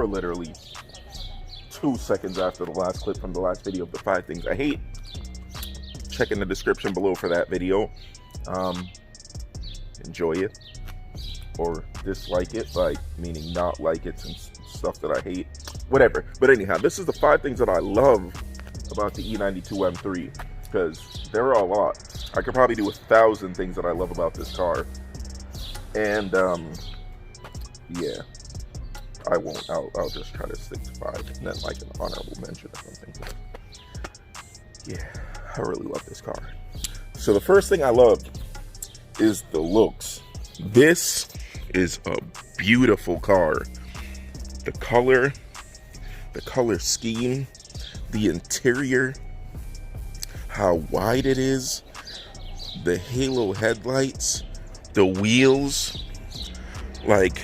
Literally 2 seconds after the last clip from the last video of the 5 things I hate. Check in the description below for that video. Enjoy it or dislike it, like meaning not like it and stuff that I hate, whatever. But anyhow, this is the 5 things that I love about the E92 M3, because there are a lot. I could probably do 1,000 things that I love about this car. And yeah, I won't. I'll just try to stick to 5 and then like an honorable mention or something. But yeah, I really love this car. So the first thing I love is the looks. This is a beautiful car. The color scheme, the interior, how wide it is, the halo headlights, the wheels, like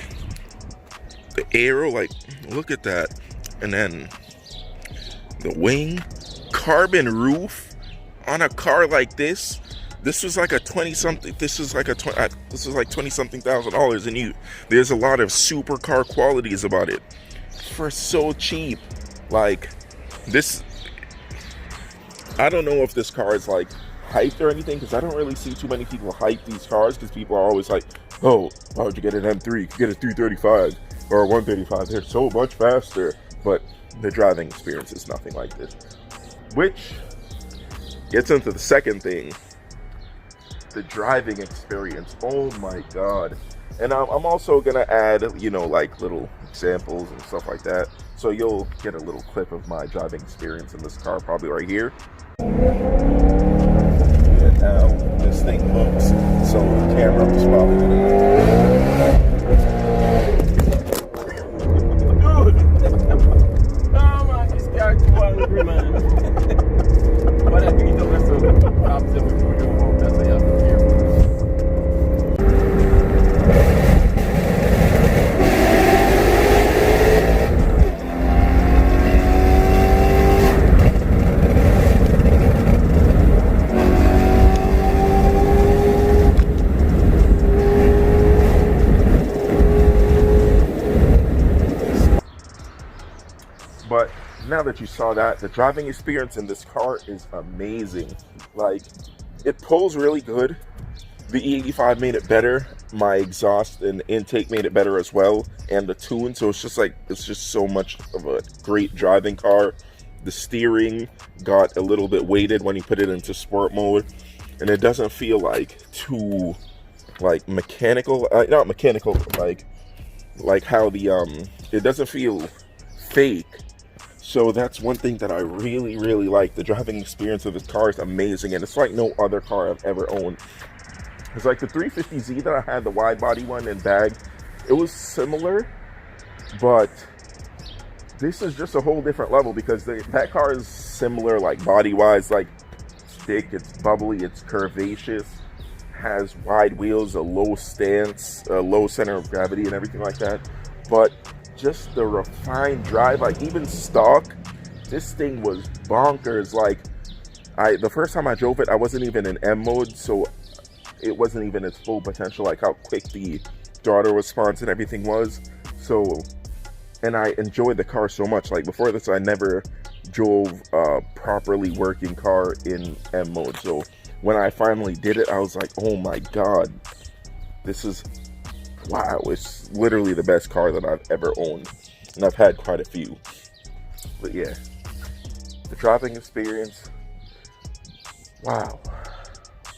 the aero, like look at that. And then the wing, carbon roof on a car like this. This was like a 20-something. This is like $20-something thousand, and there's a lot of supercar qualities about it for so cheap. Like this, I don't know if this car is like hyped or anything, because I don't really see too many people hype these cars, because people are always like, oh, why would you get an M3? You could get a 335 or a 135. They're so much faster. But the driving experience is nothing like this, which gets into the second thing. The driving experience, oh my god. And I'm also gonna add, you know, like little examples and stuff like that, so you'll get a little clip of my driving experience in this car probably right here. Yeah, now this thing looks, so the camera was probably dude. Oh my, this car too angry, man. But I think the rest of the props before you go home, that's what you have to hear. But now that you saw that, the driving experience in this car is amazing. Like, it pulls really good. The E85 made it better. My exhaust and intake made it better as well, and the tune. So it's just like, it's just so much of a great driving car. The steering got a little bit weighted when you put it into sport mode, and it doesn't feel like too like mechanical. Not mechanical, but like how the it doesn't feel fake. So that's one thing that I really, really like. The driving experience of this car is amazing, and it's like no other car I've ever owned. It's like the 350Z that I had, the wide body one in bag. It was similar, but this is just a whole different level, because that car is similar, like body-wise, like it's thick, it's bubbly, it's curvaceous, has wide wheels, a low stance, a low center of gravity, and everything like that. But just the refined drive, like even stock, this thing was bonkers. Like the first time I drove it, I wasn't even in M mode, so it wasn't even its full potential, like how quick the throttle response and everything was. So, and I enjoyed the car so much. Like before this, I never drove a properly working car in M mode. So when I finally did it, I was like, oh my god, this is wow, it's literally the best car that I've ever owned, and I've had quite a few. But yeah, the driving experience, wow,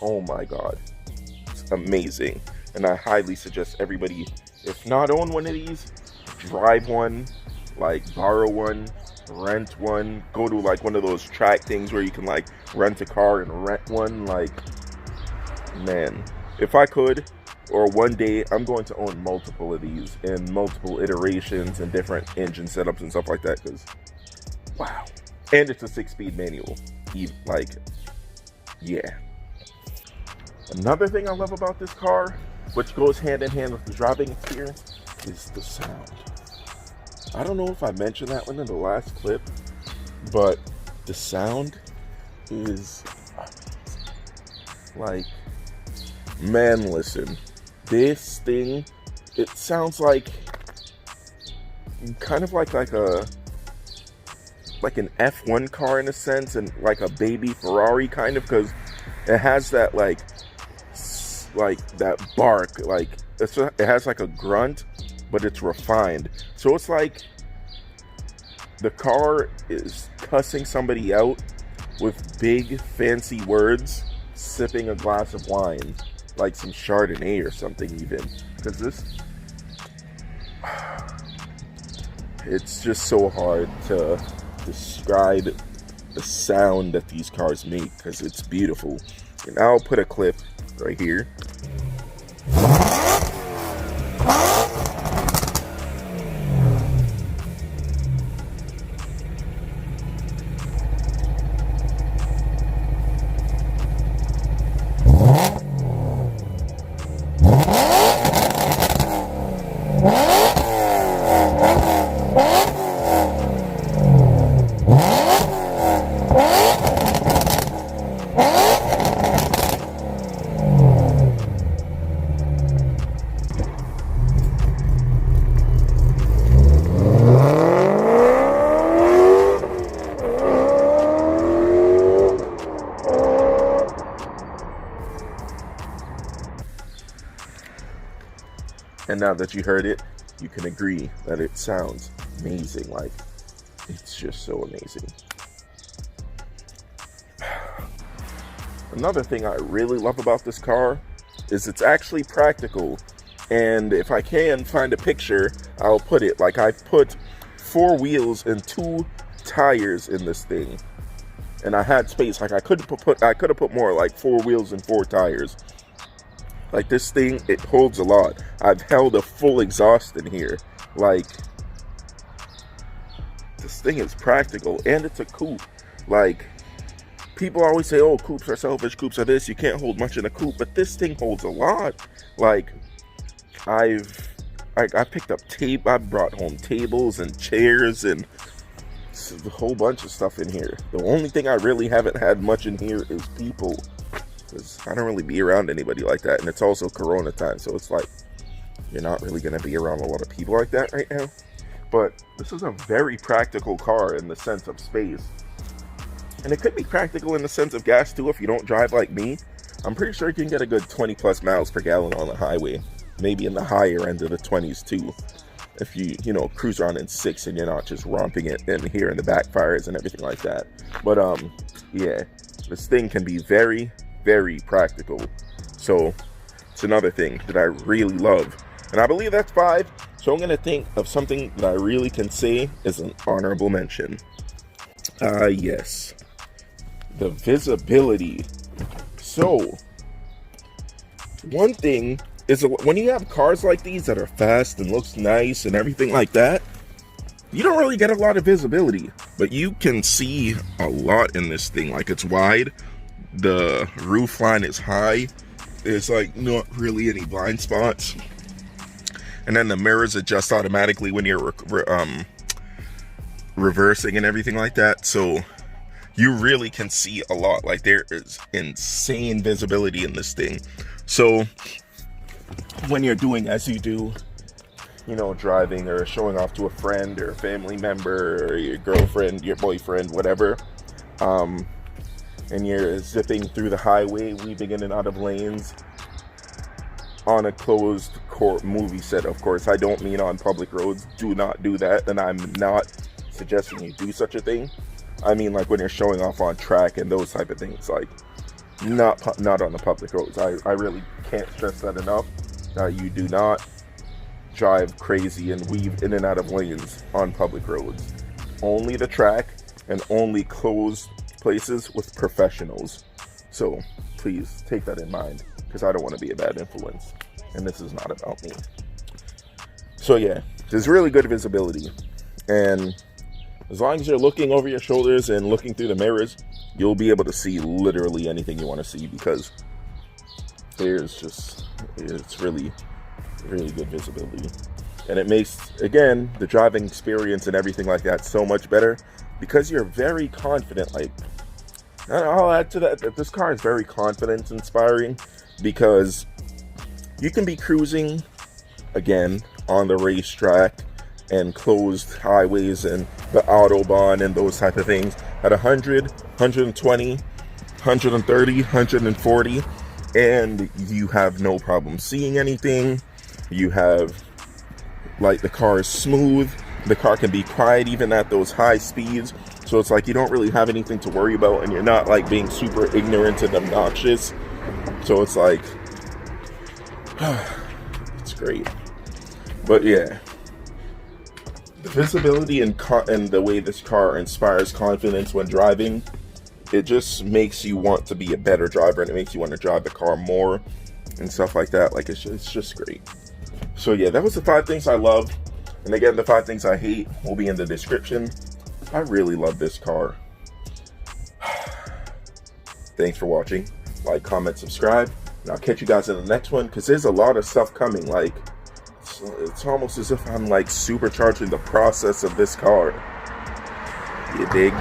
oh my god, it's amazing. And I highly suggest everybody, if not own one of these, drive one, like borrow one, rent one, go to like one of those track things where you can like rent a car and rent one. Like, man, if I could, or one day I'm going to own multiple of these in multiple iterations and different engine setups and stuff like that, because wow. And it's a 6-speed manual. Like, yeah. Another thing I love about this car, which goes hand in hand with the driving experience, is the sound. I don't know if I mentioned that one in the last clip, but the sound is like, man, listen, this thing, it sounds like kind of like an F1 car in a sense, and like a baby Ferrari kind of, because it has that like that bark, like it has like a grunt, but it's refined. So it's like the car is cussing somebody out with big fancy words, sipping a glass of wine, like some Chardonnay or something even. Because this, it's just so hard to describe the sound that these cars make, because it's beautiful. And I'll put a clip right here. And now that you heard it, you can agree that it sounds amazing. Like, it's just so amazing. Another thing I really love about this car is it's actually practical. And if I can find a picture, I'll put it. Like, I put 4 wheels and 2 tires in this thing. And I had space. Like, I could have put more, like 4 wheels and 4 tires. Like, this thing, it holds a lot. I've held a full exhaust in here. Like, this thing is practical, and it's a coupe. Like, people always say, oh, coupes are selfish, coupes are this, you can't hold much in a coupe, but this thing holds a lot. Like, I picked up tape, I brought home tables and chairs and a whole bunch of stuff in here. The only thing I really haven't had much in here is people. Because I don't really be around anybody like that, and it's also Corona time, so it's like you're not really going to be around a lot of people like that right now. But this is a very practical car in the sense of space, and it could be practical in the sense of gas too if you don't drive like me. I'm pretty sure you can get a good 20 plus miles per gallon on the highway, maybe in the higher end of the 20s too, if you cruise around in 6 and you're not just romping it in here in the backfires and everything like that. But yeah, this thing can be very, very practical. So it's another thing that I really love, and I believe that's 5. So I'm gonna think of something that I really can say is an honorable mention. Yes, the visibility. So one thing is, when you have cars like these that are fast and looks nice and everything like that, you don't really get a lot of visibility, but you can see a lot in this thing. Like, it's wide, the roof line is high, there's like not really any blind spots, and then the mirrors adjust automatically when you're reversing and everything like that, so you really can see a lot. Like, there is insane visibility in this thing. So when you're doing as you do, driving or showing off to a friend or a family member or your girlfriend, your boyfriend, whatever, and you're zipping through the highway, weaving in and out of lanes on a closed court movie set. Of course, I don't mean on public roads. Do not do that, and I'm not suggesting you do such a thing. I mean, like, when you're showing off on track and those type of things, like, not on the public roads. I really can't stress that enough. You do not drive crazy and weave in and out of lanes on public roads. Only the track and only closed places with professionals. So please take that in mind, because I don't want to be a bad influence. and this is not about me. So yeah, there's really good visibility, and as long as you're looking over your shoulders and looking through the mirrors, you'll be able to see literally anything you want to see, because it's really good visibility. And it makes, again, the driving experience and everything like that so much better, because you're very confident. Like, I'll add to that this car is very confidence inspiring, because you can be cruising, again, on the racetrack and closed highways and the Autobahn and those type of things at 100, 120, 130, 140, and you have no problem seeing anything. You have, like, the car is smooth, the car can be quiet even at those high speeds, so it's like you don't really have anything to worry about, and you're not like being super ignorant and obnoxious. So it's like, it's great. But yeah, the visibility and the way this car inspires confidence when driving, it just makes you want to be a better driver, and it makes you want to drive the car more and stuff like that. Like, it's just great. So yeah, that was the 5 things I love. And again, the 5 things I hate will be in the description. I really love this car. Thanks for watching. Like, comment, subscribe, and I'll catch you guys in the next one, because there's a lot of stuff coming. Like, it's almost as if I'm like supercharging the process of this car. You dig?